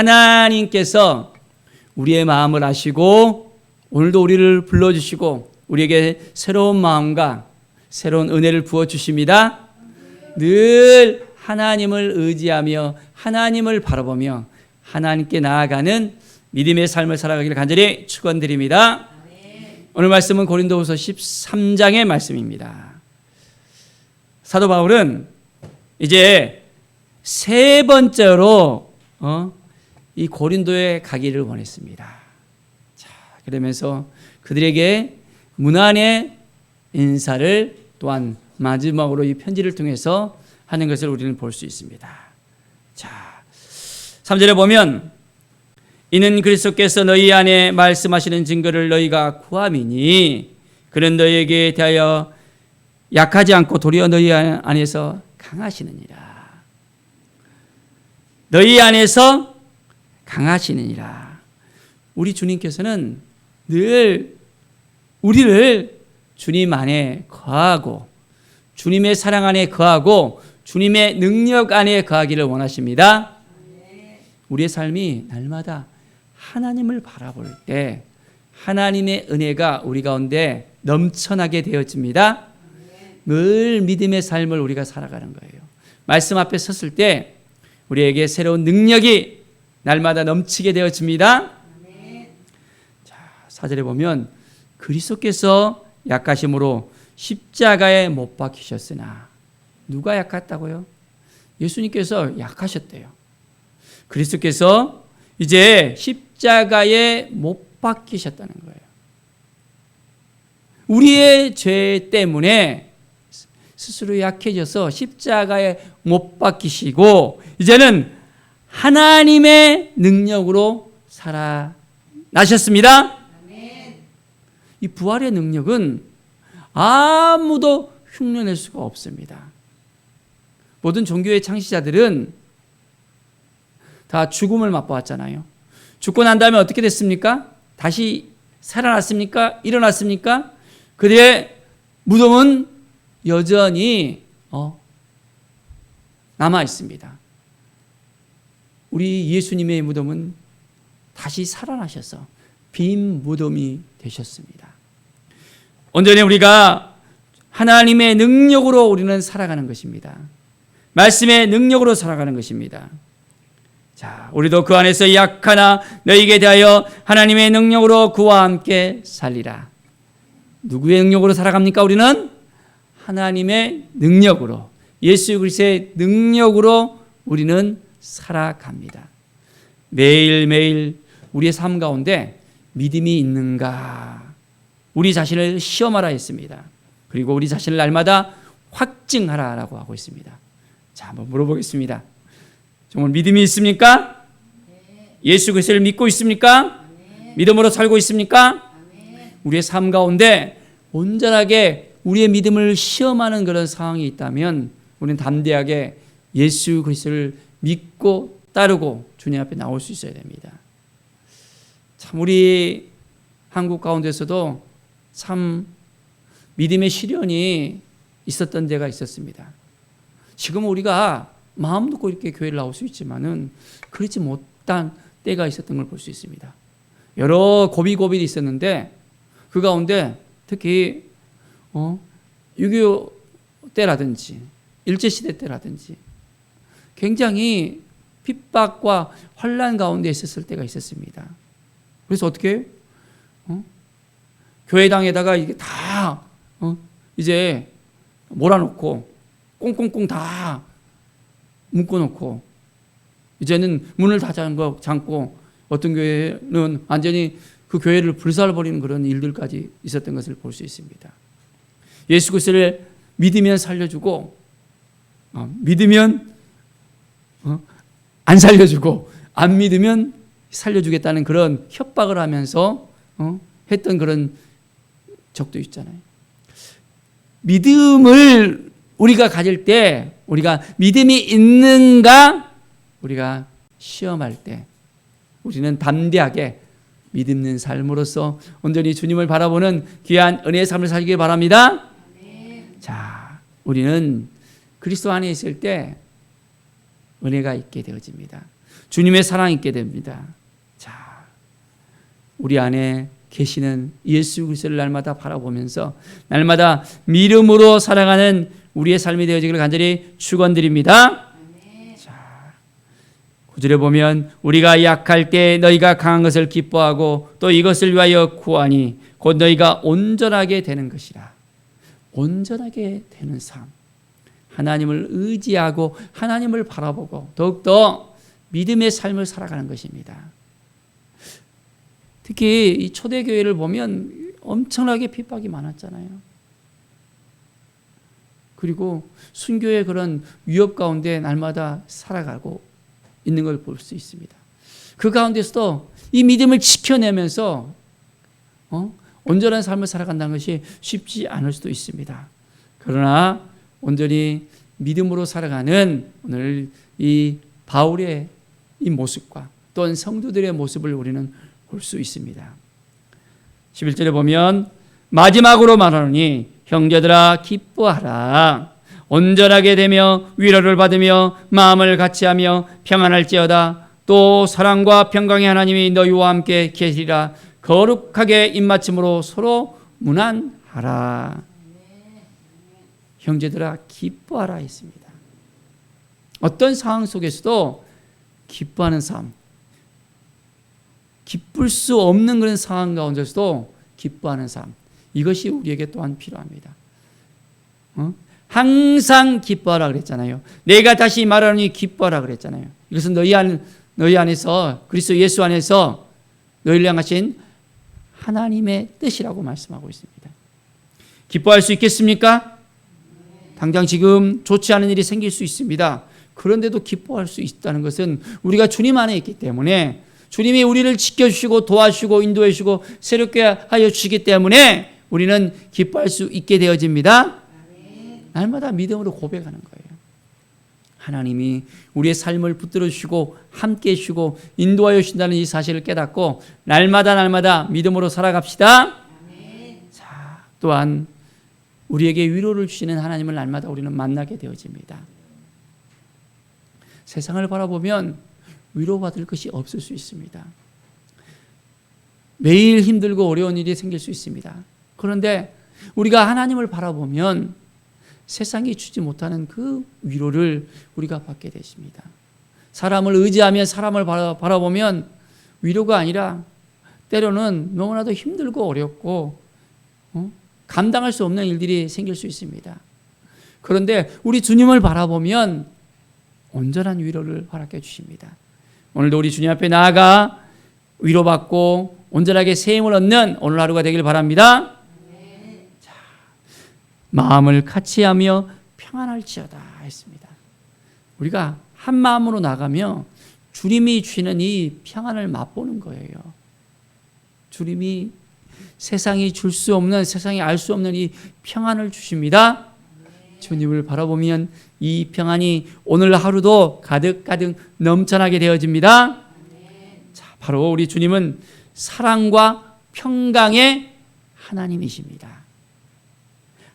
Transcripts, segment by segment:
하나님께서 우리의 마음을 아시고 오늘도 우리를 불러주시고 우리에게 새로운 마음과 새로운 은혜를 부어주십니다. 늘 하나님을 의지하며 하나님을 바라보며 하나님께 나아가는 믿음의 삶을 살아가기를 간절히 축원드립니다. 오늘 말씀은 고린도후서 13장의 말씀입니다. 사도 바울은 이제 세 번째로 이 고린도에 가기를 원했습니다. 자, 그러면서 그들에게 문안의 인사를 또한 마지막으로 이 편지를 통해서 하는 것을 우리는 볼 수 있습니다. 자, 3절에 보면 이는 그리스도께서 너희 안에 말씀하시는 증거를 너희가 구함이니 그는 너희에게 대하여 약하지 않고 도리어 너희 안에서 강하시느니라. 너희 안에서 강하시느니라. 우리 주님께서는 늘 우리를 주님 안에 거하고 주님의 사랑 안에 거하고 주님의 능력 안에 거하기를 원하십니다. 우리의 삶이 날마다 하나님을 바라볼 때 하나님의 은혜가 우리 가운데 넘쳐나게 되어집니다. 늘 믿음의 삶을 우리가 살아가는 거예요. 말씀 앞에 섰을 때 우리에게 새로운 능력이 날마다 넘치게 되어집니다. 자, 4절에 보면 그리스도께서 약하심으로 십자가에 못 박히셨으나 누가 약했다고요? 예수님께서 약하셨대요. 그리스도께서 이제 십자가에 못 박히셨다는 거예요. 우리의 죄 때문에 스스로 약해져서 십자가에 못 박히시고 이제는 하나님의 능력으로 살아나셨습니다. 이 부활의 능력은 아무도 흉내낼 수가 없습니다. 모든 종교의 창시자들은 다 죽음을 맛보았잖아요. 죽고 난 다음에 어떻게 됐습니까? 다시 살아났습니까? 일어났습니까? 그들의 무덤은 여전히 남아 있습니다. 우리 예수님의 무덤은 다시 살아나셔서 빈 무덤이 되셨습니다. 온전히 우리가 하나님의 능력으로 우리는 살아가는 것입니다. 말씀의 능력으로 살아가는 것입니다. 자, 우리도 그 안에서 약하나 너희에게 대하여 하나님의 능력으로 그와 함께 살리라. 누구의 능력으로 살아갑니까? 우리는 하나님의 능력으로, 예수 그리스도의 능력으로 우리는 살아갑니다. 매일매일 우리의 삶 가운데 믿음이 있는가? 우리 자신을 시험하라 했습니다. 그리고 우리 자신을 날마다 확증하라라고 하고 있습니다. 자, 한번 물어보겠습니다. 정말 믿음이 있습니까? 예수 그리스도를 믿고 있습니까? 믿음으로 살고 있습니까? 우리의 삶 가운데 온전하게 우리의 믿음을 시험하는 그런 상황이 있다면 우리는 담대하게 예수 그리스도를 믿고 따르고 주님 앞에 나올 수 있어야 됩니다. 참 우리 한국 가운데서도 참 믿음의 시련이 있었던 데가 있었습니다. 지금 우리가 마음 놓고 이렇게 교회를 나올 수 있지만은 그렇지 못한 때가 있었던 걸 볼 수 있습니다. 여러 고비고비도 있었는데 그 가운데 특히 6.25 때라든지 일제시대 때라든지 굉장히 핍박과 환난 가운데 있었을 때가 있었습니다. 그래서 어떻게 해요? 교회당에다가 이게 다 이제 몰아놓고 꽁꽁꽁 다 묶어놓고 이제는 문을 다 잠고 어떤 교회는 완전히 그 교회를 불살버리는 그런 일들까지 있었던 것을 볼 수 있습니다. 예수 그리스도를 믿으면 살려주고 믿으면 안 살려주고 안 믿으면 살려주겠다는 그런 협박을 하면서 했던 그런 적도 있잖아요. 믿음을 우리가 가질 때 우리가 믿음이 있는가 우리가 시험할 때 우리는 담대하게 믿는 삶으로서 온전히 주님을 바라보는 귀한 은혜의 삶을 살길 바랍니다. 자, 우리는 그리스도 안에 있을 때 은혜가 있게 되어집니다. 주님의 사랑이 있게 됩니다. 자, 우리 안에 계시는 예수 그리스도를 날마다 바라보면서 날마다 믿음으로 살아가는 우리의 삶이 되어지기를 간절히 축원드립니다. 자, 9절에 보면 우리가 약할 때 너희가 강한 것을 기뻐하고 또 이것을 위하여 구하니 곧 너희가 온전하게 되는 것이라. 온전하게 되는 삶, 하나님을 의지하고 하나님을 바라보고 더욱더 믿음의 삶을 살아가는 것입니다. 특히 이 초대교회를 보면 엄청나게 핍박이 많았잖아요. 그리고 순교의 그런 위협 가운데 날마다 살아가고 있는 걸 볼 수 있습니다. 그 가운데서도 이 믿음을 지켜내면서 온전한 삶을 살아간다는 것이 쉽지 않을 수도 있습니다. 그러나 온전히 믿음으로 살아가는 오늘 이 바울의 이 모습과 또한 성도들의 모습을 우리는 볼 수 있습니다. 11절에 보면 마지막으로 말하노니 형제들아 기뻐하라. 온전하게 되며 위로를 받으며 마음을 같이하며 평안할지어다. 또 사랑과 평강의 하나님이 너희와 함께 계시리라. 거룩하게 입맞춤으로 서로 문안하라. 형제들아 기뻐하라 했습니다. 어떤 상황 속에서도 기뻐하는 삶, 기쁠 수 없는 그런 상황 가운데서도 기뻐하는 삶, 이것이 우리에게 또한 필요합니다. 항상 기뻐하라 그랬잖아요. 내가 다시 말하노니 기뻐하라 그랬잖아요. 이것은 너희 안에서 그리스도 예수 안에서 너희를 향하신 하나님의 뜻이라고 말씀하고 있습니다. 기뻐할 수 있겠습니까? 당장 지금 좋지 않은 일이 생길 수 있습니다. 그런데도 기뻐할 수 있다는 것은 우리가 주님 안에 있기 때문에 주님이 우리를 지켜주시고 도와주시고 인도해 주시고 새롭게 하여 주시기 때문에 우리는 기뻐할 수 있게 되어집니다. 날마다 믿음으로 고백하는 거예요. 하나님이 우리의 삶을 붙들어 주시고 함께 해주시고 인도하여 주신다는 이 사실을 깨닫고 날마다 믿음으로 살아갑시다. 자, 또한 우리에게 위로를 주시는 하나님을 날마다 우리는 만나게 되어집니다. 세상을 바라보면 위로받을 것이 없을 수 있습니다. 매일 힘들고 어려운 일이 생길 수 있습니다. 그런데 우리가 하나님을 바라보면 세상이 주지 못하는 그 위로를 우리가 받게 되십니다. 사람을 의지하면 사람을 바라보면 위로가 아니라 때로는 너무나도 힘들고 어렵고 감당할 수 없는 일들이 생길 수 있습니다. 그런데 우리 주님을 바라보면 온전한 위로를 허락해 주십니다. 오늘도 우리 주님 앞에 나아가 위로받고 온전하게 새 힘을 얻는 오늘 하루가 되길 바랍니다. 자, 마음을 같이하며 평안할지어다 했습니다. 우리가 한 마음으로 나가며 주님이 주시는 이 평안을 맛보는 거예요. 주님이 세상이 줄 수 없는, 세상이 알 수 없는 이 평안을 주십니다. 주님을 바라보면 이 평안이 오늘 하루도 가득가득 넘쳐나게 되어집니다. 자, 바로 우리 주님은 사랑과 평강의 하나님이십니다.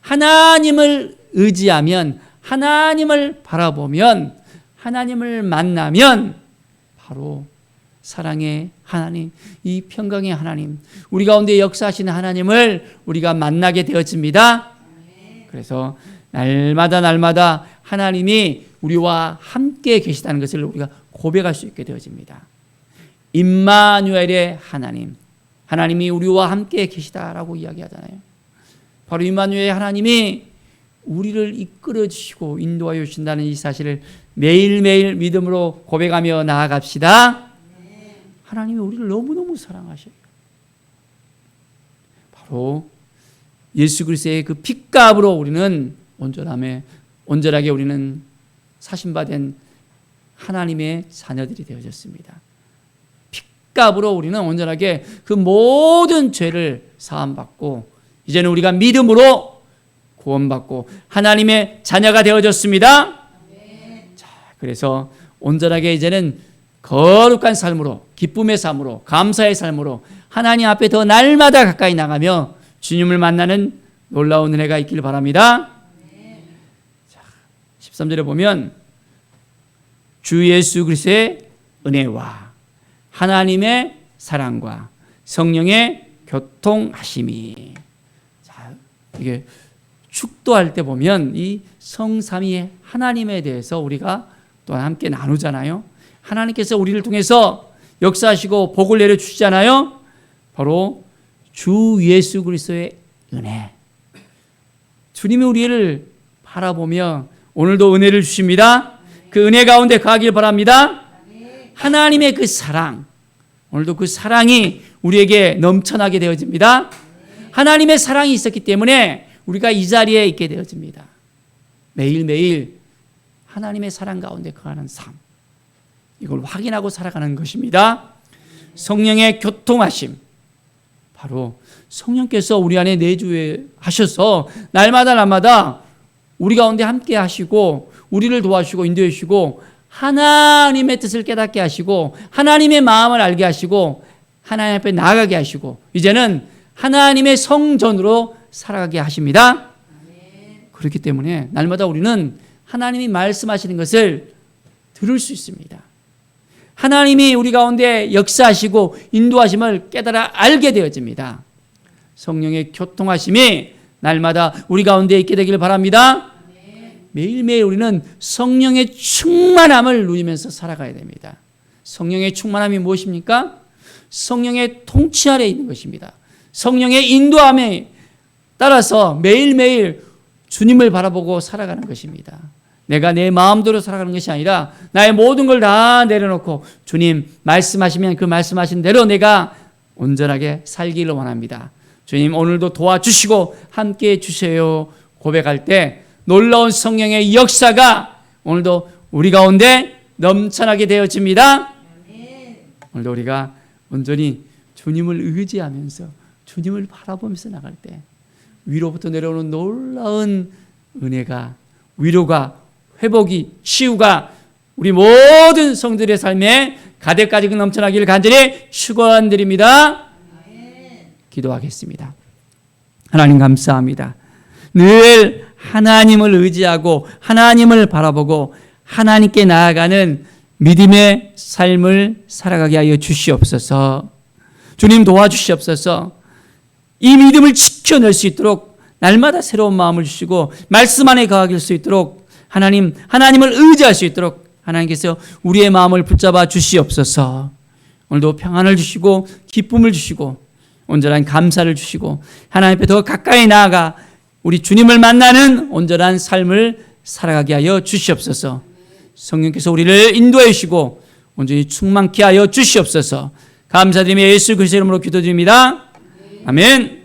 하나님을 의지하면, 하나님을 바라보면, 하나님을 만나면 바로 사랑의 하나님, 이 평강의 하나님, 우리 가운데 역사하시는 하나님을 우리가 만나게 되어집니다. 그래서 날마다 하나님이 우리와 함께 계시다는 것을 우리가 고백할 수 있게 되어집니다. 임마누엘의 하나님, 하나님이 우리와 함께 계시다라고 이야기하잖아요. 바로 임마누엘의 하나님이 우리를 이끌어 주시고 인도하여 주신다는 이 사실을 매일매일 믿음으로 고백하며 나아갑시다. 하나님이 우리를 너무너무 사랑하셔요. 바로 예수 그리스도의 그 핏값으로 우리는 온전하게 우리는 사신받은 하나님의 자녀들이 되어졌습니다. 핏값으로 우리는 온전하게 그 모든 죄를 사함받고 이제는 우리가 믿음으로 구원받고 하나님의 자녀가 되어졌습니다. 자, 그래서 온전하게 이제는 거룩한 삶으로, 기쁨의 삶으로, 감사의 삶으로 하나님 앞에 더 날마다 가까이 나가며 주님을 만나는 놀라운 은혜가 있길 바랍니다. 자, 13절에 보면 주 예수 그리스도의 은혜와 하나님의 사랑과 성령의 교통하심이. 자, 이게 축도할 때 보면 이 성삼위 하나님에 대해서 우리가 또 함께 나누잖아요. 하나님께서 우리를 통해서 역사하시고 복을 내려주시잖아요. 바로 주 예수 그리스도의 은혜. 주님이 우리를 바라보며 오늘도 은혜를 주십니다. 그 은혜 가운데 거하길 바랍니다. 하나님의 그 사랑, 오늘도 그 사랑이 우리에게 넘쳐나게 되어집니다. 하나님의 사랑이 있었기 때문에 우리가 이 자리에 있게 되어집니다. 매일매일 하나님의 사랑 가운데 거하는 삶, 이걸 확인하고 살아가는 것입니다. 성령의 교통하심, 바로 성령께서 우리 안에 내주하셔서 날마다 우리 가운데 함께 하시고 우리를 도와주시고 인도해 주시고 하나님의 뜻을 깨닫게 하시고 하나님의 마음을 알게 하시고 하나님 앞에 나아가게 하시고 이제는 하나님의 성전으로 살아가게 하십니다. 그렇기 때문에 날마다 우리는 하나님이 말씀하시는 것을 들을 수 있습니다. 하나님이 우리 가운데 역사하시고 인도하심을 깨달아 알게 되어집니다. 성령의 교통하심이 날마다 우리 가운데 있게 되기를 바랍니다. 매일매일 우리는 성령의 충만함을 누리면서 살아가야 됩니다. 성령의 충만함이 무엇입니까? 성령의 통치 아래에 있는 것입니다. 성령의 인도함에 따라서 매일매일 주님을 바라보고 살아가는 것입니다. 내가 내 마음대로 살아가는 것이 아니라 나의 모든 걸 다 내려놓고 주님 말씀하시면 그 말씀하신 대로 내가 온전하게 살기를 원합니다. 주님 오늘도 도와주시고 함께해 주세요 고백할 때 놀라운 성령의 역사가 오늘도 우리 가운데 넘쳐나게 되어집니다. 오늘도 우리가 온전히 주님을 의지하면서 주님을 바라보면서 나갈 때 위로부터 내려오는 놀라운 은혜가, 위로가, 회복이, 치유가 우리 모든 성들의 삶에 가득까지 넘쳐나기를 간절히 축원드립니다. 기도하겠습니다. 하나님 감사합니다. 늘 하나님을 의지하고 하나님을 바라보고 하나님께 나아가는 믿음의 삶을 살아가게 하여 주시옵소서. 주님 도와주시옵소서. 이 믿음을 지켜낼 수 있도록 날마다 새로운 마음을 주시고 말씀 안에 거하길 수 있도록 하나님을 의지할 수 있도록 하나님께서 우리의 마음을 붙잡아 주시옵소서. 오늘도 평안을 주시고 기쁨을 주시고 온전한 감사를 주시고 하나님 앞에 더 가까이 나아가 우리 주님을 만나는 온전한 삶을 살아가게 하여 주시옵소서. 성령께서 우리를 인도해 주시고 온전히 충만케 하여 주시옵소서. 감사드리며 예수 그리스도의 이름으로 기도드립니다. 아멘.